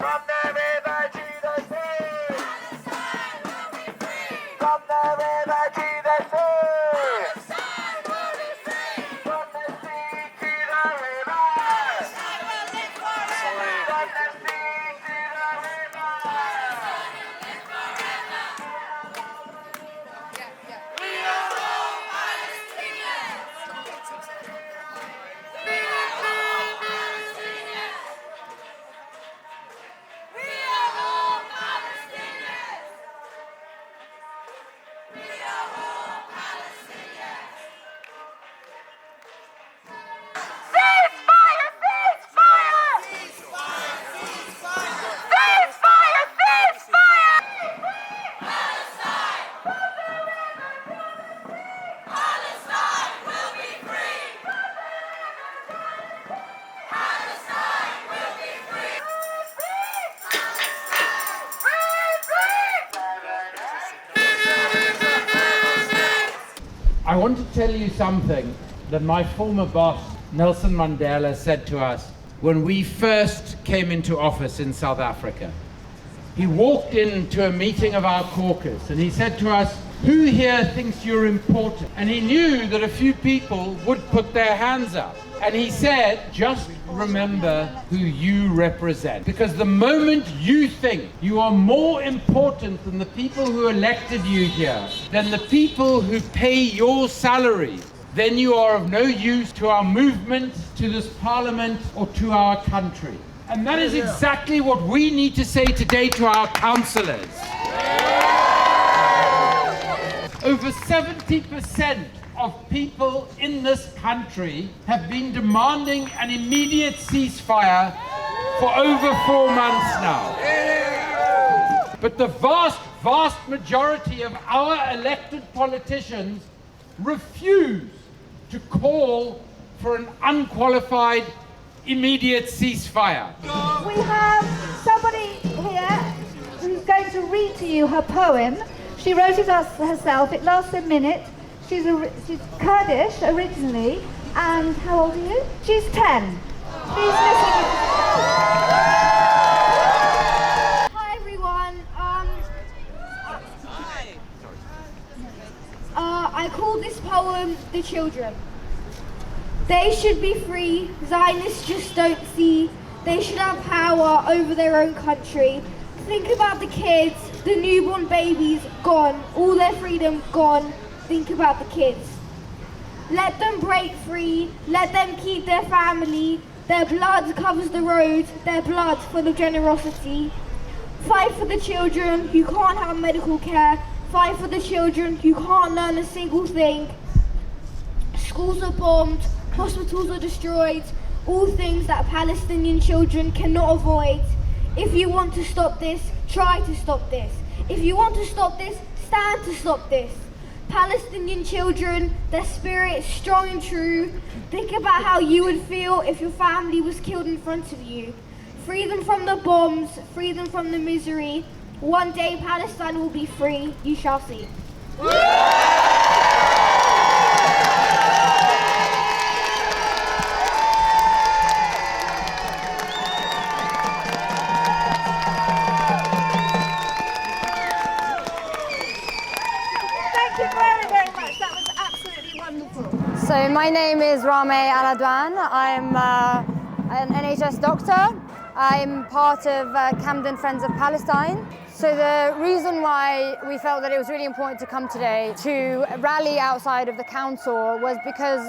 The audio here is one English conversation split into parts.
From the river to the sea. Palestine will be free. From the river to the sea. Palestine will be free. From the sea to the river. Palestine will live forever. From the sea to the river. Palestine will live forever. We are all Palestinians. We are all Palestinians. We are all Palestinians. We are all Palestinians. Ceasefire! Ceasefire! Ceasefire! Ceasefire! Ceasefire! Palestine! Palestine will be free! Palestine will be free! I want to tell you something that my former boss, Nelson Mandela, said to us when we first came into office in South Africa. He walked into a meeting of our caucus and he said to us, "Who here thinks you're important?" And he knew that a few people would put their hands up. And he said, "Just remember who you represent. Because the moment you think you are more important than the people who elected you here, than the people who pay your salary, then you are of no use to our movement, to this parliament, or to our country." And that is exactly what we need to say today to our councillors. Over 70% of people in this country have been demanding an immediate ceasefire for over 4 months now. But the vast majority of our elected politicians refuse to call for an unqualified immediate ceasefire. We have somebody here who's going to read to you her poem. She wrote it herself. It lasts a minute. She's Kurdish originally, and how old are you? She's 10. Please listen. Hi everyone. I call this poem "The Children." They should be free. Zionists just don't see. They should have power over their own country. Think about the kids, the newborn babies gone, all their freedom gone. Think about the kids. Let them break free, let them keep their family. Their blood covers the road, their blood full of generosity. Fight for the children who can't have medical care. Fight for the children who can't learn a single thing. Schools are bombed, hospitals are destroyed, all things that Palestinian children cannot avoid. If you want to stop this, try to stop this. If you want to stop this, stand to stop this. Palestinian children, their spirit is strong and true. Think about how you would feel if your family was killed in front of you. Free them from the bombs, free them from the misery. One day Palestine will be free, you shall see. So my name is Rame Aladwan. I'm an NHS doctor. I'm part of Camden Friends of Palestine. So the reason why we felt that it was really important to come today to rally outside of the council was because,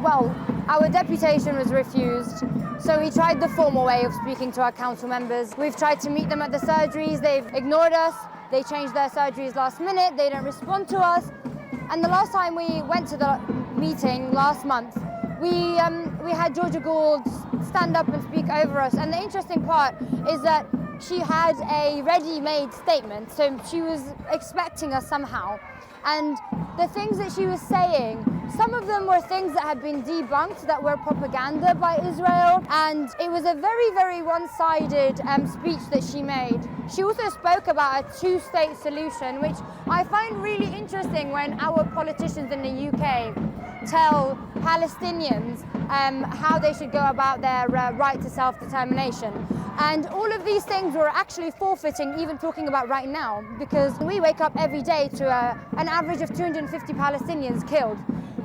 well, our deputation was refused. So we tried the formal way of speaking to our council members. We've tried to meet them at the surgeries. They've ignored us. They changed their surgeries last minute. They don't respond to us. And the last time we went to the meeting last month, we had Georgia Gould stand up and speak over us. And the interesting part is that she had a ready-made statement, so she was expecting us somehow. And the things that she was saying, some of them were things that had been debunked, that were propaganda by Israel. And it was a very, very one-sided speech that she made. She also spoke about a two-state solution, which I find really interesting when our politicians in the UK tell Palestinians how they should go about their right to self-determination. And all of these things we're actually forfeiting, even talking about right now, because we wake up every day to an average of 250 Palestinians killed.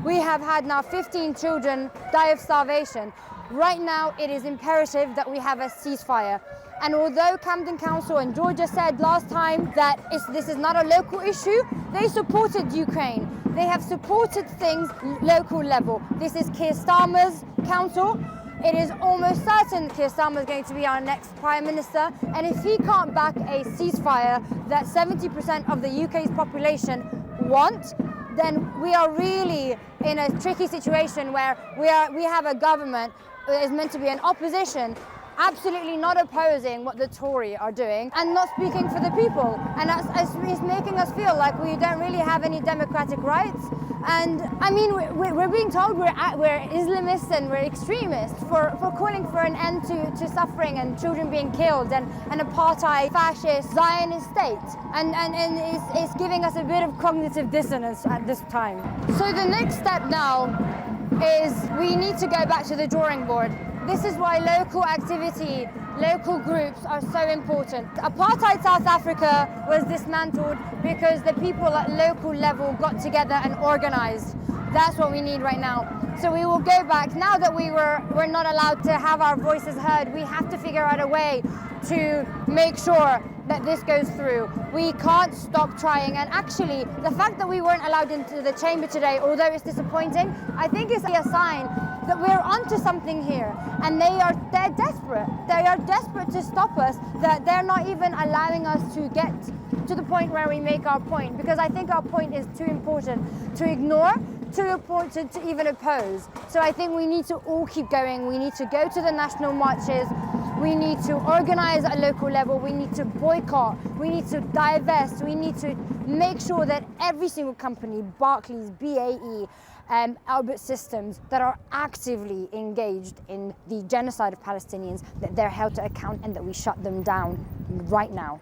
We have had now 15 children die of starvation. Right now, it is imperative that we have a ceasefire. And although Camden Council and Georgia said last time that this is not a local issue, they supported Ukraine. They have supported things local level. This is Keir Starmer's council. It is almost certain Keir Starmer is going to be our next Prime Minister. And if he can't back a ceasefire that 70% of the UK's population want, then we are really in a tricky situation where we have a government that is meant to be an opposition, absolutely not opposing what the Tory are doing and not speaking for the people. And it's making us feel like we don't really have any democratic rights. And I mean, we're being told we're Islamists and we're extremists for calling for an end to suffering and children being killed and an apartheid, fascist, Zionist state. And it's giving us a bit of cognitive dissonance at this time. So the next step now is we need to go back to the drawing board. This is why local activity, local groups are so important. Apartheid South Africa was dismantled because the people at local level got together and organized. That's what we need right now. So we will go back. Now that we're not allowed to have our voices heard, we have to figure out a way to make sure that this goes through. We can't stop trying. And actually, the fact that we weren't allowed into the chamber today, although it's disappointing, I think it's a sign that we're onto something here. And they're desperate. They are desperate to stop us, that they're not even allowing us to get to the point where we make our point, because I think our point is too important to ignore, too important to even oppose. So I think we need to all keep going. We need to go to the national marches. We need to organize at a local level. We need to boycott. We need to divest. We need to make sure that every single company, Barclays, BAE, Albert Systems, that are actively engaged in the genocide of Palestinians, that they're held to account and that we shut them down right now.